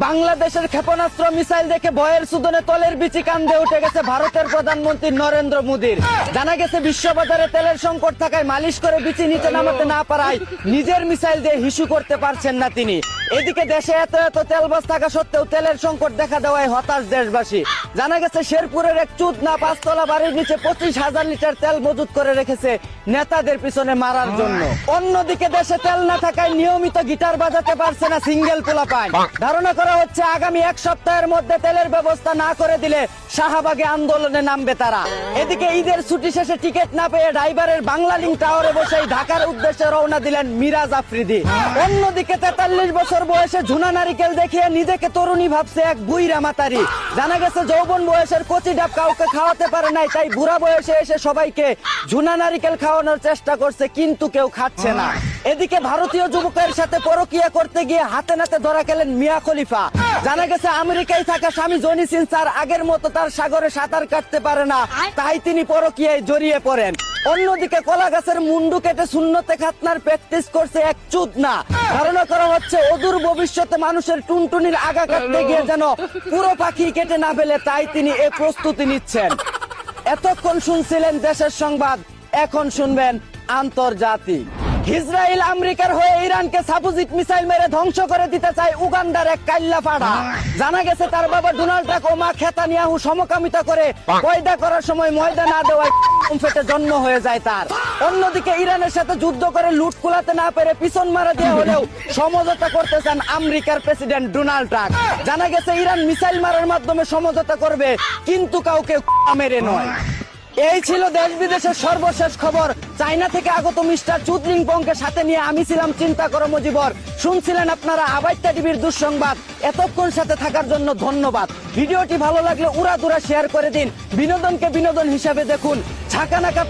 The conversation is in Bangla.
বাংলাদেশের ক্ষেপণাস্ত্র মিসাইল দেখে ভয়ের সুদনে তলের বিচি কান্দে উঠে গেছে ভারতের প্রধানমন্ত্রী নরেন্দ্র মোদীর। জানা গেছে বিশ্ববাজারে তেলের সংকট থাকায় মালিশ করে বিচি নিচে নামাতে না পারায় নিজের মিসাইল দিয়ে হিসু করতে পারছেন না তিনি। এদিকে দেশে এত এত তেলবাস থাকা সত্ত্বেও তেলের সংকট দেখা দেওয়ায় হতাশ দেশবাসী। জানা গেছে শেরপুরের এক চুদনা 5 তলা বাড়ির নিচে 25,000 লিটার তেল মজুত করে রেখেছে নেতাদের পিছনে মারার জন্য। অন্যদিকে দেশে তেল না থাকায় নিয়মিত গিটার বাজাতে পারছে না সিঙ্গেল পোলাপান। ধারণা করা হচ্ছে আগামী 1 সপ্তাহের মধ্যে তেলের ব্যবস্থা না করে দিলে শাহবাগে আন্দোলনে নামবে তারা। এদিকে ঈদের ছুটি শেষে টিকিট না পেয়ে ড্রাইভারের বাংলালিংক টাওয়ারে বসেই ঢাকার উদ্দেশ্যে রওনা দিলেন মিরাজ আফ্রিদি। অন্যদিকে 43 বছর বয়সে ঝুনা নারিকেল দেখিয়ে নিজেকে তরুণী ভাবছে এক বুইরা মাতারি। জানা গেছে যৌবন বয়সের কচি ডাব কাউকে খাওয়াতে পারে নাই, তাই বুড়া বয়সে এসে সবাইকে ঝুনা নারিকেল খাওয়ানোর চেষ্টা করছে, কিন্তু কেউ খাচ্ছে না। এদিকে ভারতীয় যুবকের সাথে পরকীয়া করতে গিয়ে হাতে নাতে ধরা খেলেন মিয়া খলিফা। জানা গেছে আমেরিকায় থাকা স্বামী জনি সিন স্যার আগের মতো তার সাগরে সাঁতার কাটতে পারে না, তাই তিনি পরকীয়ায় জড়িয়ে পড়েন। অন্যদিকে কলা গাছের মুন্ডু কেটে শূন্যতে খাতনার প্র্যাকটিস করছে এক চুদনা। ধারণা করা হচ্ছে অদূর ভবিষ্যতে মানুষের টুনটুনির আগা কাটতে গিয়ে যেন পুরো পাখি কেটে না ফেলে, তাই তিনি এই প্রস্তুতি নিচ্ছেন। এতক্ষণ শুনছিলেন দেশের সংবাদ, এখন শুনবেন আন্তর্জাতিক। ইসরায়েল আমেরিকার হয়ে ইরানকে সাপোজিট মিসাইল মেরে ধ্বংস করে দিতে চায় উগান্ডার এক কাইল্লা পাড়া। জানা গেছে তার বাবা ডোনাল্ড ট্রাম্প ও মা নেতানিয়াহু সমকামিতা করে পয়দা করার সময় ময়দা না দেওয়ায় ফেটে জন্ম হয়ে যায় তার। অন্যদিকে ইরানের সাথে যুদ্ধ করে লুট কুলাতে না পেরে পিছন মারা দিয়ে হলেও সমঝোতা করতে চান আমেরিকার প্রেসিডেন্ট ডোনাল্ড ট্রাম্প। জানা গেছে ইরান মিসাইল মারার মাধ্যমে সমঝোতা করবে, কিন্তু কাউকে মেরে নয়। এই ছিল দেশ বিদেশের সর্বশেষ খবর। চায়না থেকে আগত মিস্টার চুদলিংপংকে সাথে নিয়ে আমি ছিলাম চিন্তা করো মজিবর। শুনছিলেন আপনারা আবাইত্যা টিভির দুঃসংবাদ। এতক্ষণ সাথে থাকার জন্য ধন্যবাদ। ভিডিওটি ভালো লাগলে উড়াদুরা শেয়ার করে দিন। বিনোদনকে বিনোদন হিসাবে দেখুন। ঝাঁকানাকা